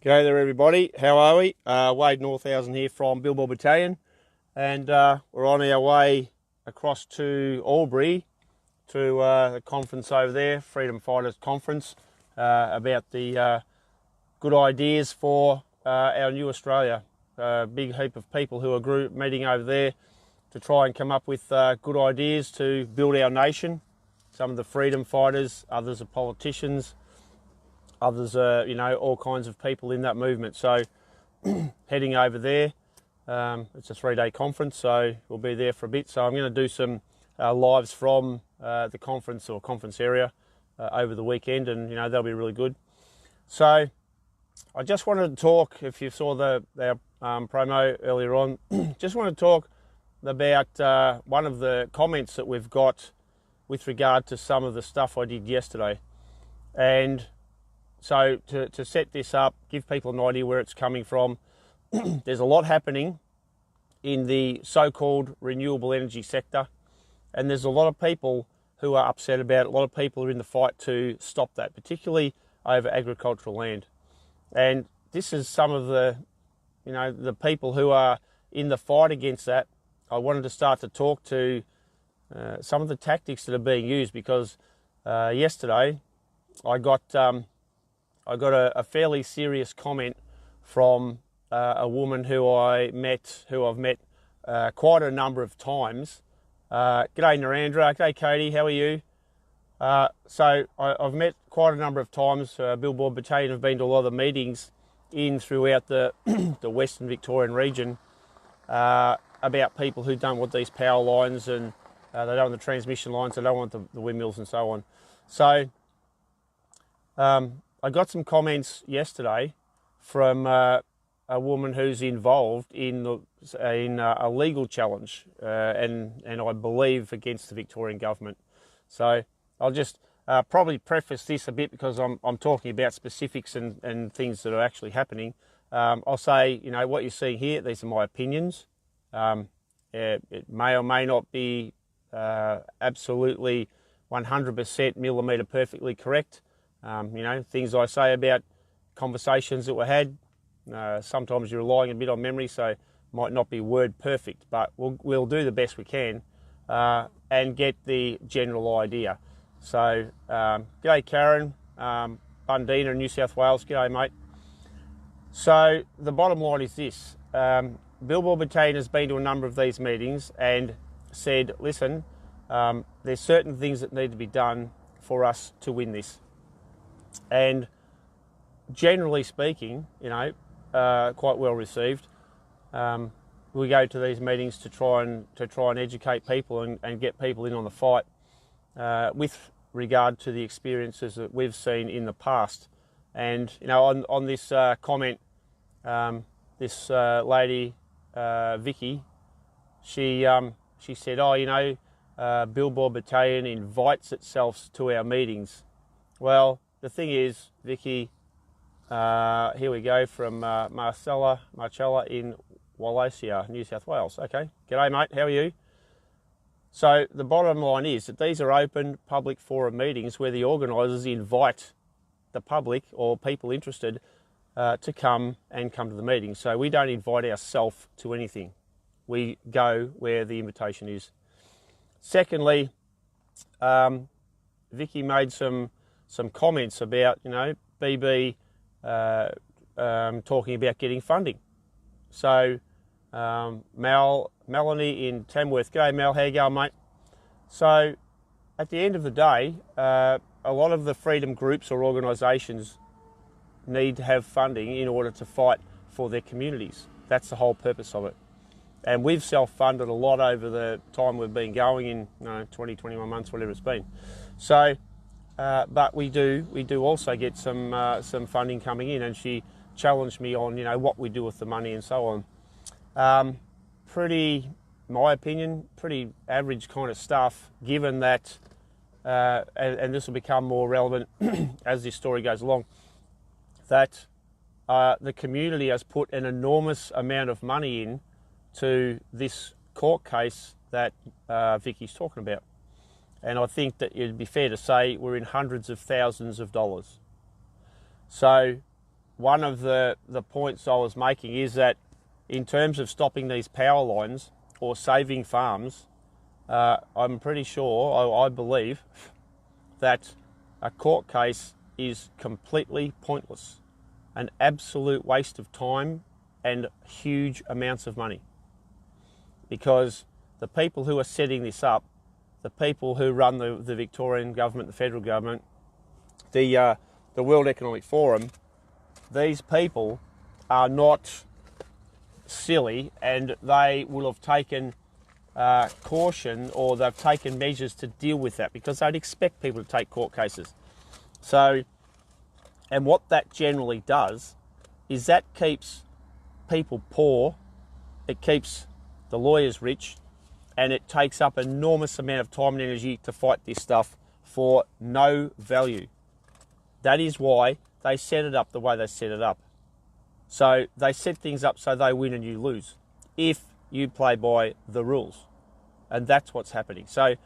G'day there everybody, how are we? Wade Northhausen here from Billboard Battalion, and we're on our way across to Albury to the conference over there, Freedom Fighters Conference, about the good ideas for our new Australia. A big heap of people who are meeting over there to try and come up with good ideas to build our nation. Some of the freedom fighters, others are politicians, others are, all kinds of people in that movement. So heading over there, it's a 3-day conference, so we'll be there for a bit. So I'm going to do some lives from the conference or conference area over the weekend, and they'll be really good. So I just wanted to talk, if you saw our promo earlier on, just wanted to talk about one of the comments that we've got with regard to some of the stuff I did yesterday. And so to set this up, give people an idea where it's coming from, there's a lot happening in the so-called renewable energy sector, and there's a lot of people who are upset about it. A lot of people are in the fight to stop that, particularly over agricultural land. And this is some of the, the people who are in the fight against that. I wanted to start to talk to some of the tactics that are being used, because yesterday I got a fairly serious comment from a woman who I've met quite a number of times. G'day Narendra, g'day Katie, how are you? So I've met quite a number of times. Billboard Battalion have been to a lot of the meetings throughout the the Western Victorian region about people who don't want these power lines, and they don't want the transmission lines, they don't want the windmills and so on. So I got some comments yesterday from a woman who's involved in a legal challenge, and I believe against the Victorian government. So I'll just probably preface this a bit, because I'm talking about specifics and things that are actually happening. I'll say, what you're seeing here, these are my opinions. It may or may not be absolutely 100% millimetre perfectly correct. Things I say about conversations that were had, sometimes you're relying a bit on memory, so might not be word perfect, but we'll do the best we can and get the general idea. So, g'day Karen, Bundina, New South Wales, g'day mate. So the bottom line is this: Billboard Battalion has been to a number of these meetings and said, listen, there's certain things that need to be done for us to win this. And generally speaking, quite well received. We go to these meetings to try and educate people and get people in on the fight with regard to the experiences that we've seen in the past. And on this comment, this lady Vicky, she said, Billboard Battalion invites itself to our meetings. Well, the thing is, Vicky, here we go from Marcella in Wallacea, New South Wales. Okay, g'day mate, how are you? So the bottom line is that these are open public forum meetings where the organisers invite the public or people interested to come to the meeting. So we don't invite ourselves to anything. We go where the invitation is. Secondly, Vicky made some comments about, BB talking about getting funding. So Melanie in Tamworth, g'day Mel, how you going mate? So at the end of the day, a lot of the freedom groups or organisations need to have funding in order to fight for their communities. That's the whole purpose of it. And we've self-funded a lot over the time we've been going in 20, 21 months, whatever it's been. So, but we do also get some funding coming in, and she challenged me on, what we do with the money and so on. My opinion, pretty average kind of stuff, given that, and this will become more relevant as this story goes along, that the community has put an enormous amount of money in to this court case that Vicky's talking about. And I think that it'd be fair to say we're in hundreds of thousands of dollars. So one of the points I was making is that in terms of stopping these power lines or saving farms, I'm pretty sure, I believe, that a court case is completely pointless, an absolute waste of time and huge amounts of money. Because the people who are setting this up, the people who run the Victorian government, the federal government, the World Economic Forum, these people are not silly, and they will have taken caution, or they've taken measures to deal with that, because they'd expect people to take court cases. So, and what that generally does is that keeps people poor, it keeps the lawyers rich, and it takes up an enormous amount of time and energy to fight this stuff for no value. That is why they set it up the way they set it up. So they set things up so they win and you lose, if you play by the rules. And that's what's happening. So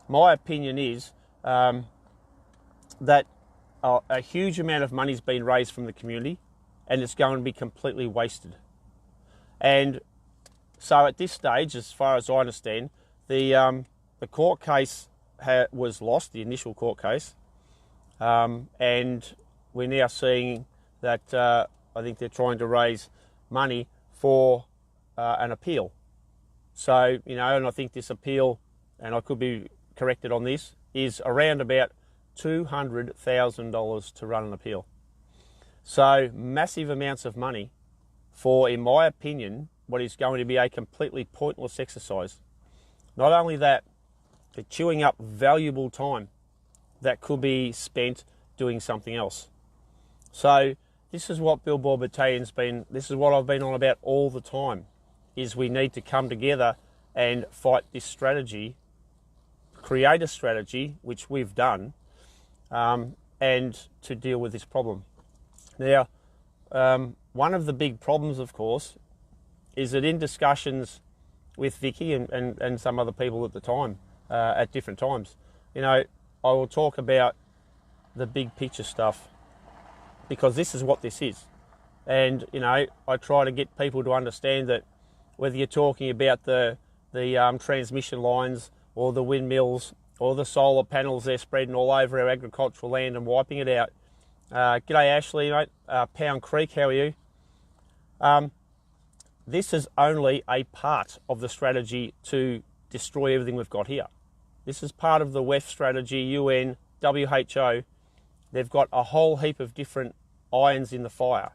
my opinion is that a huge amount of money has been raised from the community, and it's going to be completely wasted. And so at this stage, as far as I understand, the court case was lost, the initial court case, and we're now seeing that I think they're trying to raise money for an appeal. So, you know, and I think this appeal, and I could be corrected on this, is around about $200,000 to run an appeal. So massive amounts of money for, in my opinion, what is going to be a completely pointless exercise. Not only that, they're chewing up valuable time that could be spent doing something else. So this is what Billboard Battalion's been, this is what I've been on about all the time, is we need to come together and fight this strategy, create a strategy, which we've done, and to deal with this problem. Now, one of the big problems, of course, is that in discussions with Vicky and some other people at the time, at different times, you know, I will talk about the big picture stuff, because this is what this is. And, you know, I try to get people to understand that whether you're talking about the transmission lines or the windmills or the solar panels they're spreading all over our agricultural land and wiping it out. G'day Ashley, mate. Pound Creek, how are you? This is only a part of the strategy to destroy everything we've got here. This is part of the WEF strategy, UN, WHO. They've got a whole heap of different irons in the fire,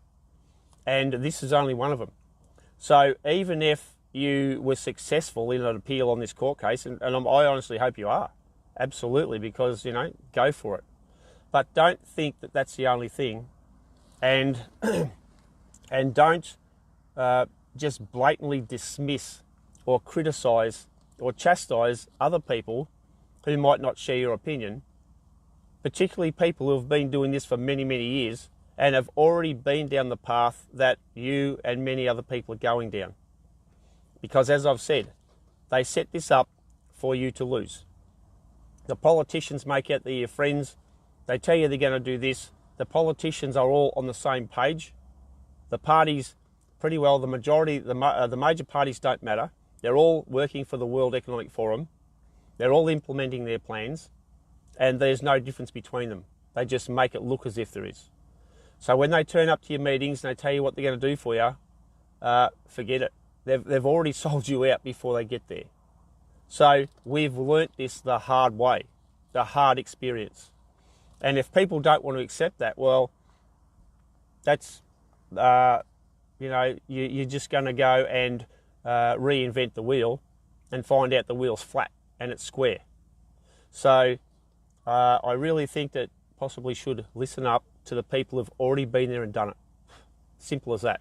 and this is only one of them. So even if you were successful in an appeal on this court case, and I honestly hope you are, absolutely, because, you know, go for it. But don't think that that's the only thing, and and don't just blatantly dismiss or criticise or chastise other people who might not share your opinion, particularly people who have been doing this for many, many years and have already been down the path that you and many other people are going down. Because as I've said, they set this up for you to lose. The politicians make out they're your friends. They tell you they're going to do this. The politicians are all on the same page. The parties, pretty well, the majority, the major parties don't matter. They're all working for the World Economic Forum. They're all implementing their plans, and there's no difference between them. They just make it look as if there is. So when they turn up to your meetings and they tell you what they're going to do for you, forget it. They've already sold you out before they get there. So we've learnt this the hard way, the hard experience. And if people don't want to accept that, well, that's, you know, you're just going to go and reinvent the wheel and find out the wheel's flat and it's square. So I really think that possibly should listen up to the people who've already been there and done it. Simple as that.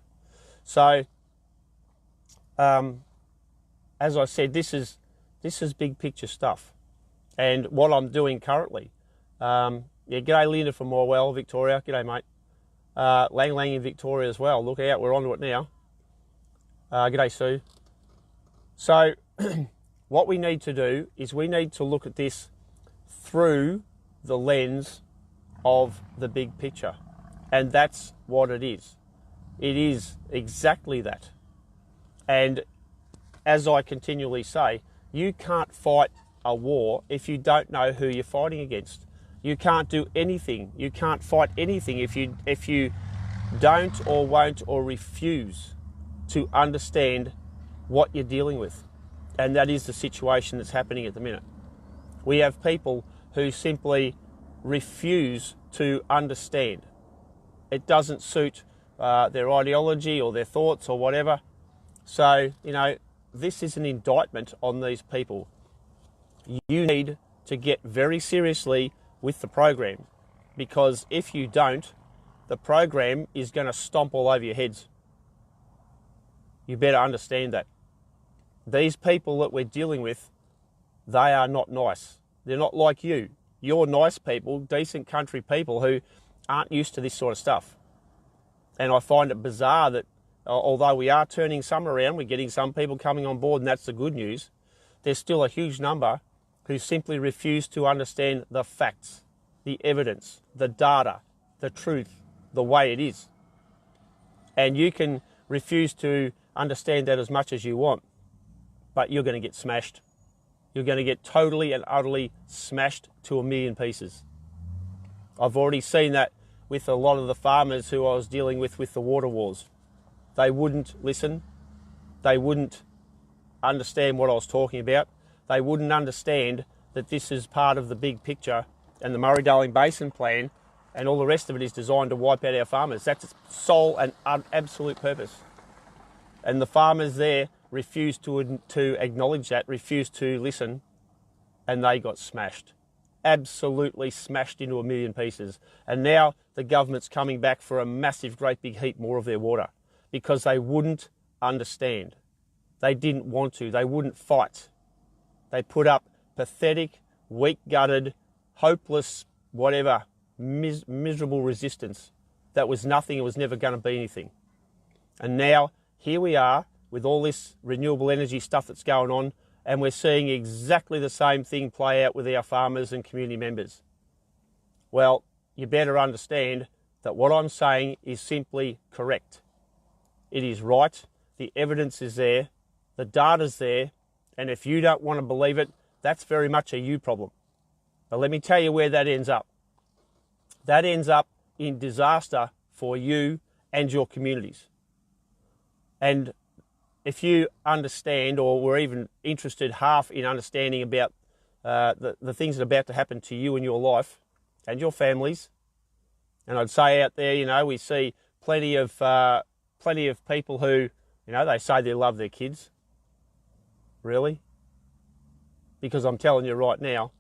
So, as I said, this is big picture stuff. And what I'm doing currently, yeah, g'day Linda from Morwell, Victoria. G'day, mate. Lang Lang in Victoria as well. Look out, we're onto it now. G'day, Sue. So, what we need to do is we need to look at this through the lens of the big picture. And that's what it is. It is exactly that. And as I continually say, you can't fight a war if you don't know who you're fighting against. You can't do anything. You can't fight anything if you don't or won't or refuse to understand what you're dealing with. And that is the situation that's happening at the minute. We have people who simply refuse to understand. It doesn't suit their ideology or their thoughts or whatever. So, this is an indictment on these people. You need to get very seriously with the program, because if you don't, the program is going to stomp all over your heads. You better understand that. These people that we're dealing with, they are not nice. They're not like you. You're nice people, decent country people who aren't used to this sort of stuff. And I find it bizarre that although we are turning some around, we're getting some people coming on board, and that's the good news, there's still a huge number who simply refuse to understand the facts, the evidence, the data, the truth, the way it is. And you can refuse to understand that as much as you want, but you're going to get smashed. You're going to get totally and utterly smashed to a million pieces. I've already seen that with a lot of the farmers who I was dealing with the water wars. They wouldn't listen. They wouldn't understand what I was talking about. They wouldn't understand that this is part of the big picture, and the Murray-Darling Basin Plan and all the rest of it is designed to wipe out our farmers. That's its sole and absolute purpose. And the farmers there refused to acknowledge that, refused to listen, and they got smashed. Absolutely smashed into a million pieces. And now the government's coming back for a massive, great big heap more of their water because they wouldn't understand. They didn't want to. They wouldn't fight. They put up pathetic, weak-gutted, hopeless, whatever, miserable resistance that was nothing. It was never going to be anything. And now here we are with all this renewable energy stuff that's going on, and we're seeing exactly the same thing play out with our farmers and community members. Well, you better understand that what I'm saying is simply correct. It is right. The evidence is there. The data's there. And if you don't want to believe it, that's very much a you problem. But let me tell you where that ends up. That ends up in disaster for you and your communities. And if you understand, or were even interested half in understanding about the things that are about to happen to you in your life and your families, and I'd say out there, we see plenty of people who, they say they love their kids. Really? Because I'm telling you right now,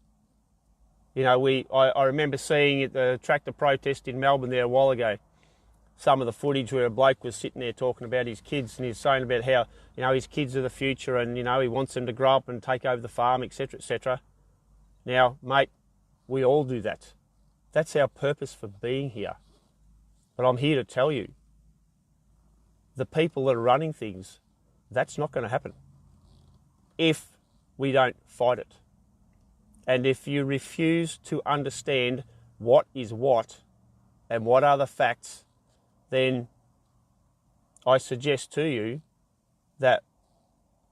I remember seeing at the tractor protest in Melbourne there a while ago, some of the footage where a bloke was sitting there talking about his kids, and he's saying about how, his kids are the future, and, he wants them to grow up and take over the farm, etc., etc. Now, mate, we all do that. That's our purpose for being here. But I'm here to tell you, the people that are running things, that's not going to happen if we don't fight it. And if you refuse to understand what is what and what are the facts, then I suggest to you that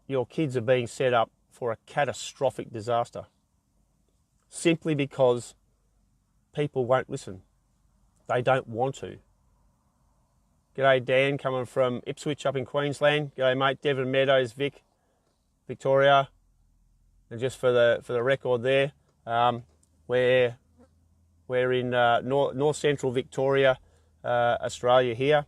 your kids are being set up for a catastrophic disaster simply because people won't listen. They don't want to. G'day Dan, coming from Ipswich up in Queensland. G'day mate, Devon Meadows, Victoria. And just for the record there, we're in north central Victoria, Australia here.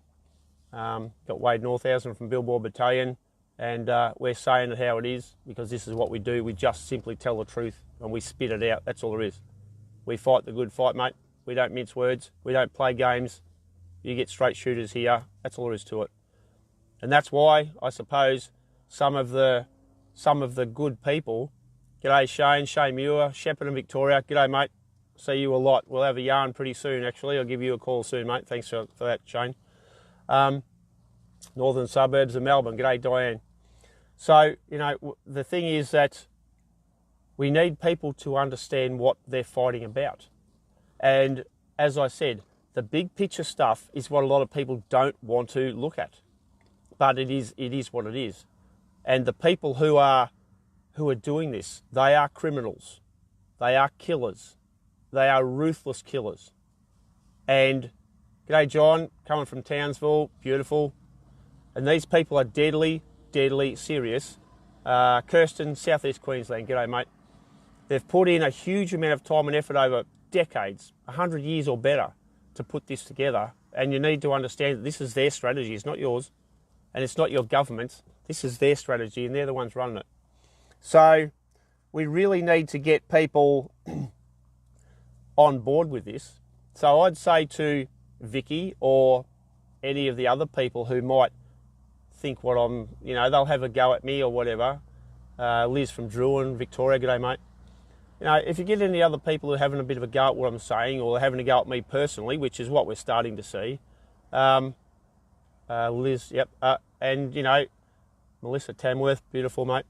Got Wade Northhausen from Billboard Battalion, and we're saying it how it is because this is what we do. We just simply tell the truth and we spit it out. That's all there is. We fight the good fight, mate. We don't mince words. We don't play games. You get straight shooters here. That's all there is to it. And that's why I suppose some of the good people. G'day Shane Muir, Shepparton, Victoria. G'day mate. See you a lot. We'll have a yarn pretty soon actually. I'll give you a call soon, mate. Thanks for that, Shane. Northern suburbs of Melbourne. G'day Diane. So, the thing is that we need people to understand what they're fighting about. And as I said, The big picture stuff is what a lot of people don't want to look at. But it is what it is. And the people who are doing this, they are criminals. They are killers. They are ruthless killers. And g'day John, coming from Townsville, beautiful. And these people are deadly, deadly serious. Kirsten, Southeast Queensland, g'day mate. They've put in a huge amount of time and effort over decades, 100 years or better, to put this together. And you need to understand that this is their strategy, it's not yours. And it's not your government's. This is their strategy and they're the ones running it. So we really need to get people on board with this. So I'd say to Vicky or any of the other people who might think what I'm, they'll have a go at me or whatever. Liz from Druin, Victoria, g'day mate. If you get any other people who are having a bit of a go at what I'm saying or having a go at me personally, which is what we're starting to see, Liz, yep, and Melissa Tamworth, beautiful mate.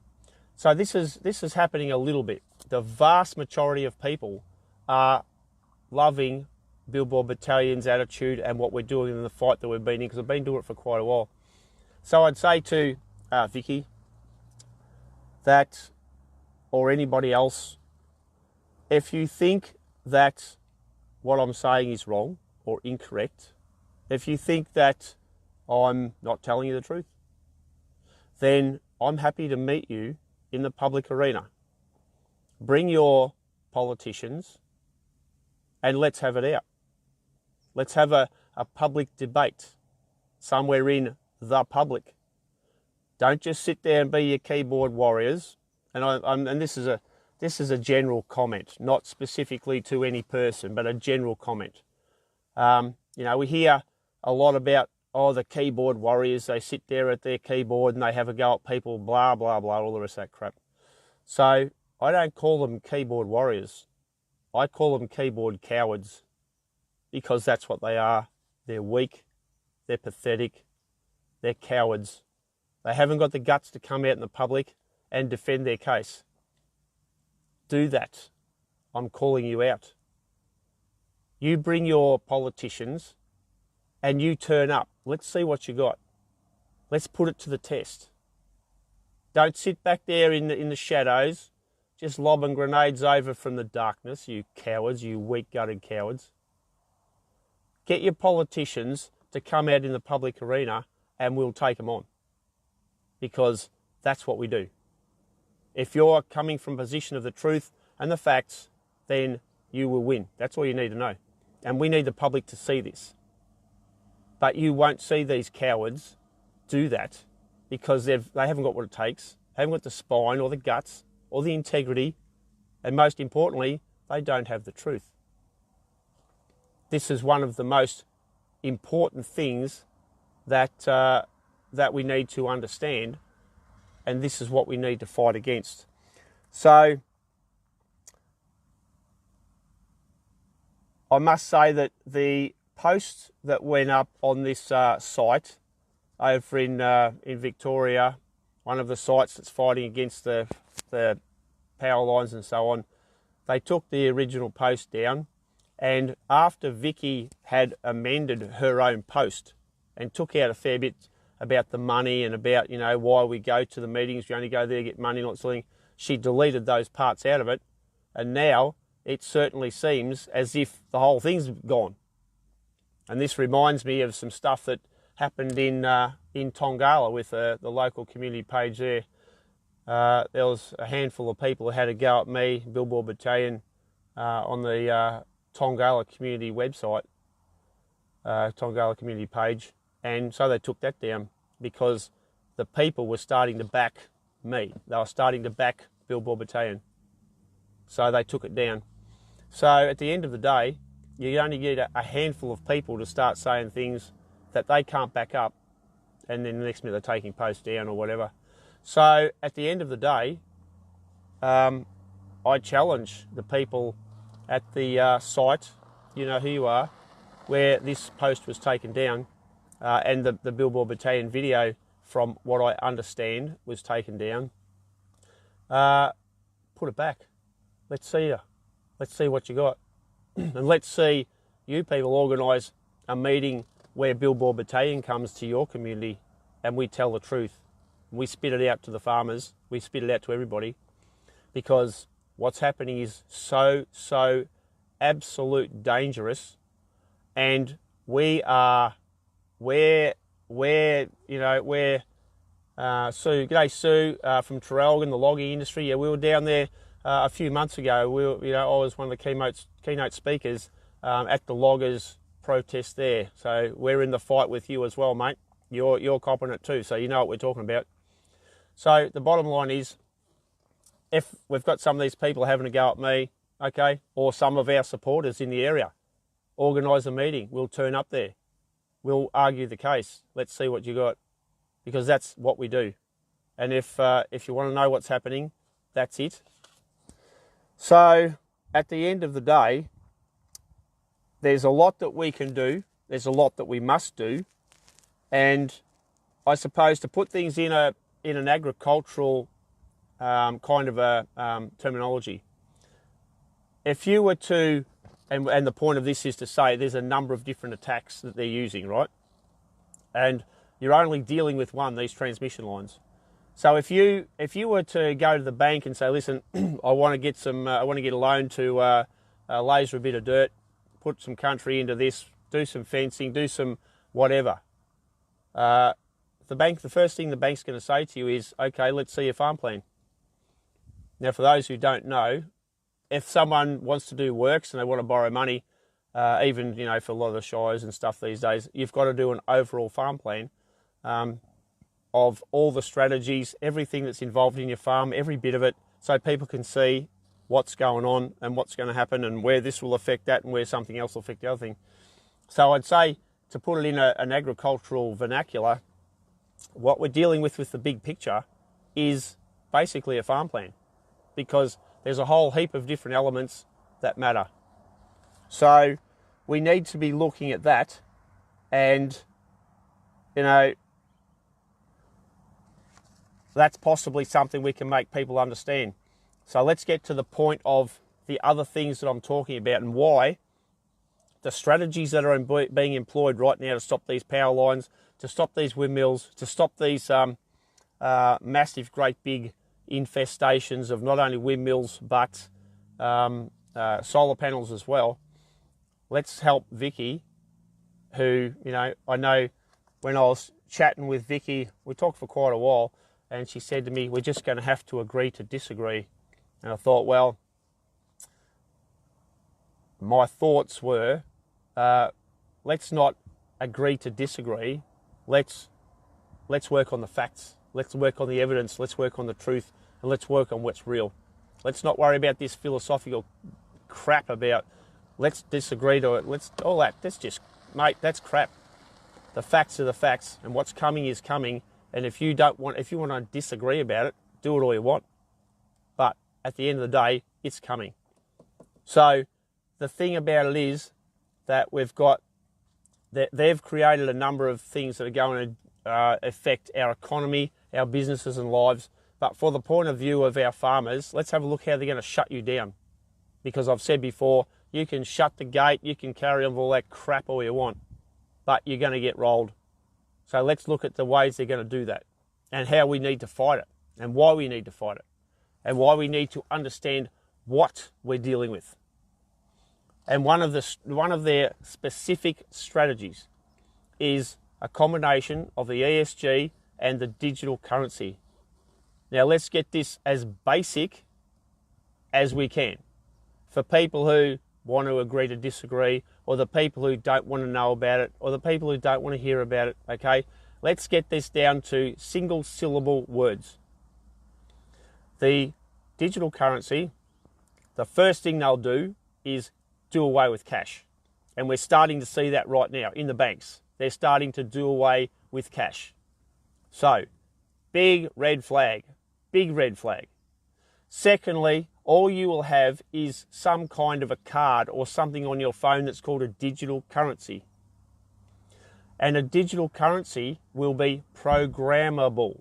So this is happening a little bit. The vast majority of people are loving Billboard Battalion's attitude and what we're doing in the fight that we've been in, because I've been doing it for quite a while. So I'd say to Vicky that, or anybody else, if you think that what I'm saying is wrong or incorrect, if you think that I'm not telling you the truth, then I'm happy to meet you in the public arena. Bring your politicians and let's have it out. Let's have a public debate somewhere in the public. Don't just sit there and be your keyboard warriors. And this is a general comment, not specifically to any person, but a general comment. We hear a lot about, the keyboard warriors, they sit there at their keyboard and they have a go at people, blah, blah, blah, all the rest of that crap. So I don't call them keyboard warriors. I call them keyboard cowards, because that's what they are. They're weak, they're pathetic, they're cowards. They haven't got the guts to come out in the public and defend their case. Do that. I'm calling you out. You bring your politicians and you turn up. Let's see what you got. Let's put it to the test. Don't sit back there in the shadows, just lobbing grenades over from the darkness, you cowards, you weak-gutted cowards. Get your politicians to come out in the public arena and we'll take them on. Because that's what we do. If you're coming from a position of the truth and the facts, then you will win. That's all you need to know. And we need the public to see this. But you won't see these cowards do that because they haven't got what it takes. They haven't got the spine or the guts or the integrity. And most importantly, they don't have the truth. This is one of the most important things that we need to understand. And this is what we need to fight against. So I must say that the post that went up on this site over in Victoria, one of the sites that's fighting against the power lines and so on, they took the original post down. And after Vicky had amended her own post and took out a fair bit about the money and about, why we go to the meetings, we only go there to get money, not something, she deleted those parts out of it. And now it certainly seems as if the whole thing's gone. And this reminds me of some stuff that happened in Tongala with the local community page there. There was a handful of people who had a go at me, Billboard Battalion, on the Tongala community website, Tongala community page. And so they took that down because the people were starting to back me. They were starting to back Billboard Battalion. So they took it down. So at the end of the day, you only get a handful of people to start saying things that they can't back up, and then the next minute they're taking posts down or whatever. So at the end of the day, I challenge the people at the site, you know who you are, where this post was taken down, and the Billboard Battalion video, from what I understand, was taken down. Put it back. Let's see you. Let's see what you got. And let's see you people organise a meeting where Billboard Battalion comes to your community and we tell the truth. We spit it out to the farmers. We spit it out to everybody, because what's happening is so absolute dangerous, and we're Sue, g'day Sue from Traralgon, the logging industry. Yeah, we were down there a few months ago. I was one of the keynote speakers at the loggers protest there. So we're in the fight with you as well, mate. You're copping it too, so you know what we're talking about. So the bottom line is, if we've got some of these people having a go at me, okay, or some of our supporters in the area, organise a meeting. We'll turn up there. We'll argue the case. Let's see what you got, because that's what we do. And if you want to know what's happening, that's it. So at the end of the day, there's a lot that we can do. There's a lot that we must do. And I suppose to put things in an agricultural kind of a terminology, if you were to, and the point of this is to say there's a number of different attacks that they're using, right? And you're only dealing with one, these transmission lines. So if you were to go to the bank and say, listen, I want to get a loan to laser a bit of dirt, put some country into this, do some fencing, do some whatever. The first thing the bank's going to say to you is, okay, let's see your farm plan. Now, for those who don't know, if someone wants to do works and they want to borrow money, even for a lot of the shires and stuff these days, you've got to do an overall farm plan of all the strategies, everything that's involved in your farm, every bit of it, so people can see what's going on and what's going to happen and where this will affect that and where something else will affect the other thing. So I'd say, to put it in an agricultural vernacular, what we're dealing with the big picture is basically a farm plan, because there's a whole heap of different elements that matter. So we need to be looking at that, and that's possibly something we can make people understand. So let's get to the point of the other things that I'm talking about and why the strategies that are being employed right now to stop these power lines, to stop these windmills, to stop these massive, great big infestations of not only windmills but solar panels as well. Let's help Vicky, who, I know when I was chatting with Vicky, we talked for quite a while, and she said to me, we're just going to have to agree to disagree. And I thought, well, my thoughts were, let's not agree to disagree. Let's work on the facts. Let's work on the evidence. Let's work on the truth, and let's work on what's real. Let's not worry about this philosophical crap about let's disagree to it. All that. That's just, mate, that's crap. The facts are the facts, and what's coming is coming. And if you want to disagree about it, do it all you want. But at the end of the day, it's coming. So the thing about it is that they've created a number of things that are going to affect our economy, our businesses and lives. But for the point of view of our farmers, let's have a look how they're going to shut you down. Because I've said before, you can shut the gate, you can carry on with all that crap all you want, but you're going to get rolled. So let's look at the ways they're going to do that, and how we need to fight it, and why we need to fight it, and why we need to understand what we're dealing with. And one of their specific strategies is a combination of the ESG and the digital currency. Now let's get this as basic as we can for people who want to agree to disagree, or the people who don't want to know about it, or the people who don't want to hear about it, okay? Let's get this down to single syllable words. The digital currency, the first thing they'll do is do away with cash. And we're starting to see that right now in the banks. They're starting to do away with cash. So, big red flag, big red flag. Secondly, all you will have is some kind of a card or something on your phone that's called a digital currency. And a digital currency will be programmable,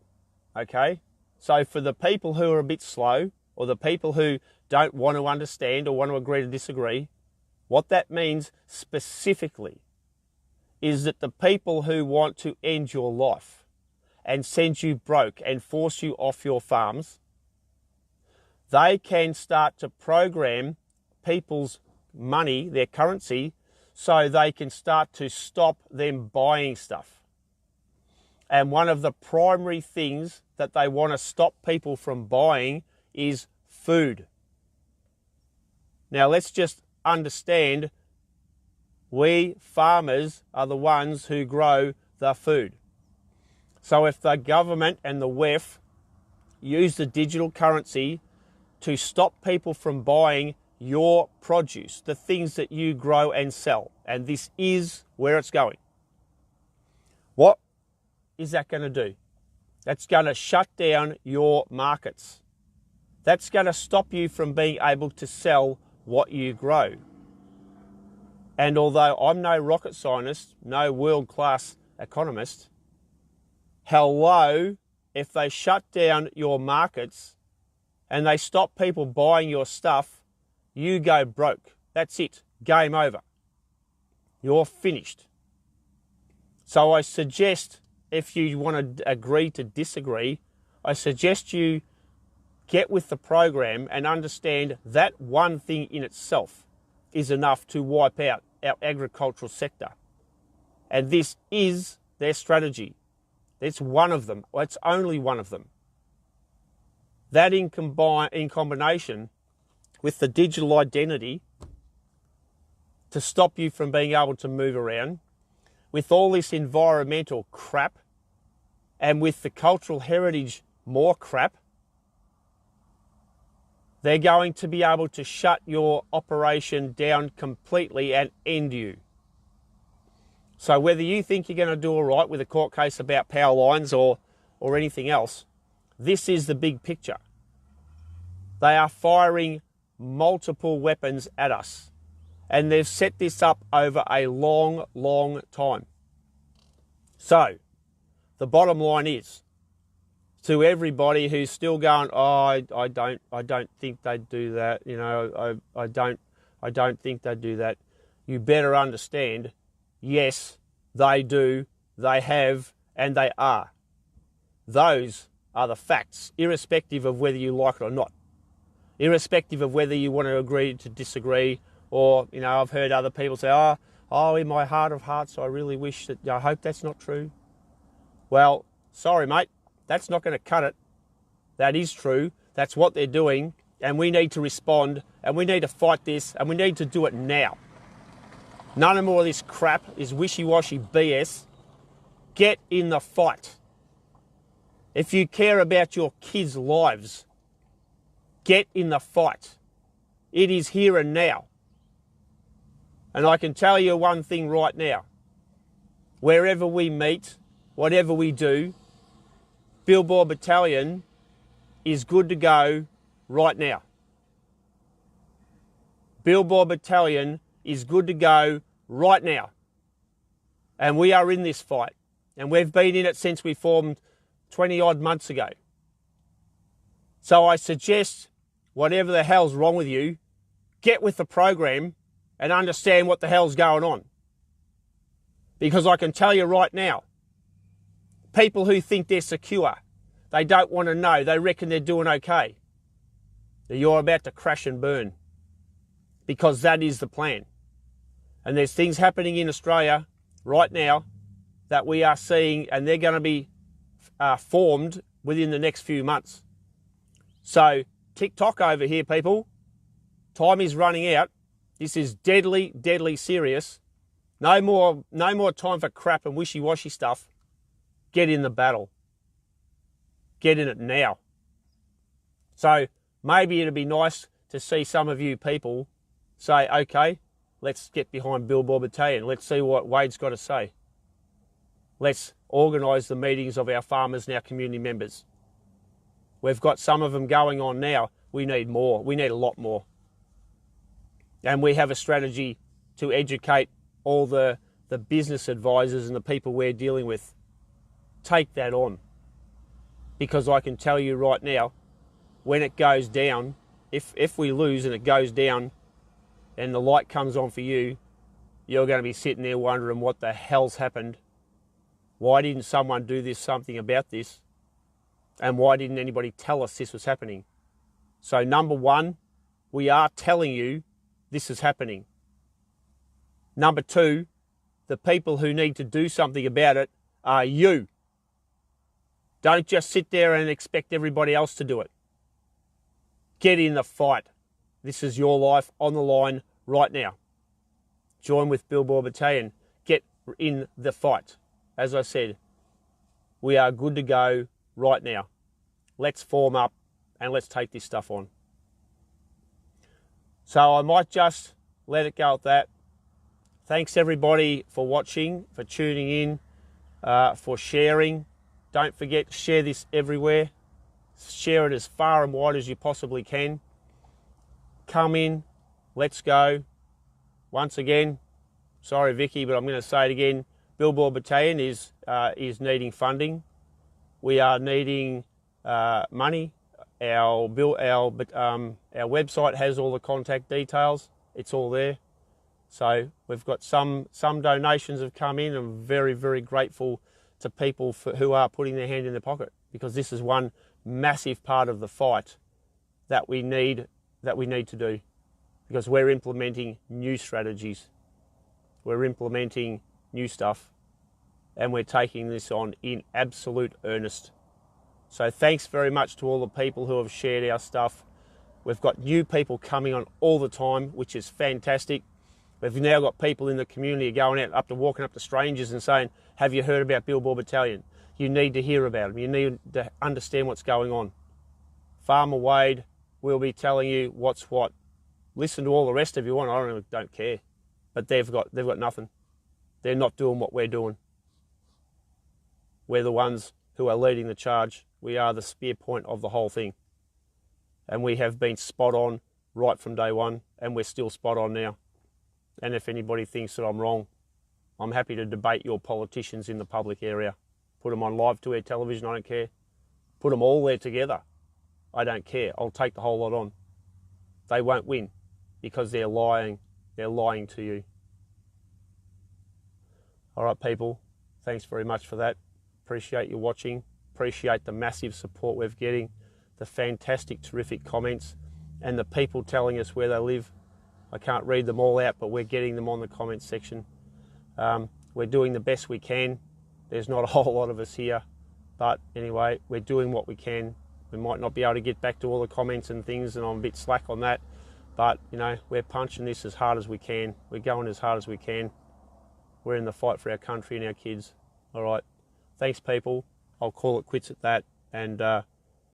okay? So for the people who are a bit slow, or the people who don't want to understand or want to agree to disagree, What that means specifically is that the people who want to end your life and send you broke and force you off your farms, they can start to program people's money, their currency, so they can start to stop them buying stuff. And one of the primary things that they want to stop people from buying is food. Now let's just understand, we farmers are the ones who grow the food. So if the government and the WEF use the digital currency to stop people from buying your produce, the things that you grow and sell, and this is where it's going, what is that going to do? That's going to shut down your markets. That's going to stop you from being able to sell what you grow. And although I'm no rocket scientist, no world-class economist, hello, if they shut down your markets and they stop people buying your stuff, you go broke. That's it. Game over. You're finished. So I suggest, if you want to agree to disagree, I suggest you get with the program and understand that one thing in itself is enough to wipe out our agricultural sector. And this is their strategy. It's one of them. It's only one of them. That in combination with the digital identity to stop you from being able to move around, with all this environmental crap, and with the cultural heritage more crap, they're going to be able to shut your operation down completely and end you. So whether you think you're going to do all right with a court case about power lines or anything else, this is the big picture. They are firing multiple weapons at us, and they've set this up over a long, long time. So the bottom line is, to everybody who's still going, oh, I don't think they'd do that. You know, I don't think they'd do that. You better understand, yes, they do, they have, and they are. Those are the facts, irrespective of whether you like it or not. Irrespective of whether you want to agree to disagree, or, you know, I've heard other people say, oh, in my heart of hearts, I really wish that, I hope that's not true. Well, sorry, mate. That's not going to cut it. That is true. That's what they're doing. And we need to respond. And we need to fight this. And we need to do it now. None more of this crap, this wishy-washy BS. Get in the fight. If you care about your kids' lives, get in the fight. It is here and now. And I can tell you one thing right now. Wherever we meet, whatever we do, Billboard Battalion is good to go right now. Billboard Battalion is good to go right now. And we are in this fight. And we've been in it since we formed 20 odd months ago. So I suggest, whatever the hell's wrong with you, get with the program and understand what the hell's going on. Because I can tell you right now, people who think they're secure, they don't want to know, they reckon they're doing okay. You're about to crash and burn, because that is the plan. And there's things happening in Australia right now that we are seeing, and they're going to be formed within the next few months. So TikTok over here, people. Time is running out. This is deadly, deadly serious. No more time for crap and wishy-washy stuff. Get in the battle. Get in it now. So maybe it'd be nice to see some of you people say, okay, let's get behind Billboard Battalion. Let's see what Wade's got to say. Let's organise the meetings of our farmers and our community members. We've got some of them going on now. We need more. We need a lot more. And we have a strategy to educate all the business advisors and the people we're dealing with. Take that on. Because I can tell you right now, when it goes down, if we lose and it goes down, and the light comes on for you, you're going to be sitting there wondering what the hell's happened. Why didn't someone do something about this? And why didn't anybody tell us this was happening? So number one, we are telling you this is happening. Number two, the people who need to do something about it are you. Don't just sit there and expect everybody else to do it. Get in the fight. This is your life on the line right now. Join with Billboard Battalion. Get in the fight. As I said, we are good to go right now. Let's form up and let's take this stuff on. So I might just let it go at that. Thanks everybody for watching, for tuning in, for sharing. Don't forget to share this everywhere. Share it as far and wide as you possibly can. Come in, let's go. Once again, sorry Vicky, but I'm going to say it again. Billboard Battalion is needing funding. We are needing money. Our website has all the contact details. It's all there. So we've got some donations have come in. I'm very, very grateful to people who are putting their hand in their pocket, because this is one massive part of the fight that we need to do, because we're implementing new strategies. We're implementing new stuff, and we're taking this on in absolute earnest. So thanks very much to all the people who have shared our stuff. We've got new people coming on all the time, which is fantastic. We've now got people in the community going out walking up to strangers and saying, have you heard about Billboard Battalion? You need to hear about them. You need to understand what's going on. Farmer Wade will be telling you what's what. Listen to all the rest of you. I don't care. But they've got nothing. They're not doing what we're doing. We're the ones who are leading the charge. We are the spear point of the whole thing. And we have been spot on right from day one, and we're still spot on now. And if anybody thinks that I'm wrong, I'm happy to debate your politicians in the public area. Put them on live to air television, I don't care. Put them all there together. I don't care. I'll take the whole lot on. They won't win because they're lying. They're lying to you. All right, people. Thanks very much for that. Appreciate you watching. Appreciate the massive support we're getting, the fantastic, terrific comments, and the people telling us where they live. I can't read them all out, but we're getting them on the comments section. We're doing the best we can. There's not a whole lot of us here, but anyway, we're doing what we can. We might not be able to get back to all the comments and things, and I'm a bit slack on that, but you know, we're punching this as hard as we can. We're going as hard as we can. We're in the fight for our country and our kids. All right. Thanks, people. I'll call it quits at that, and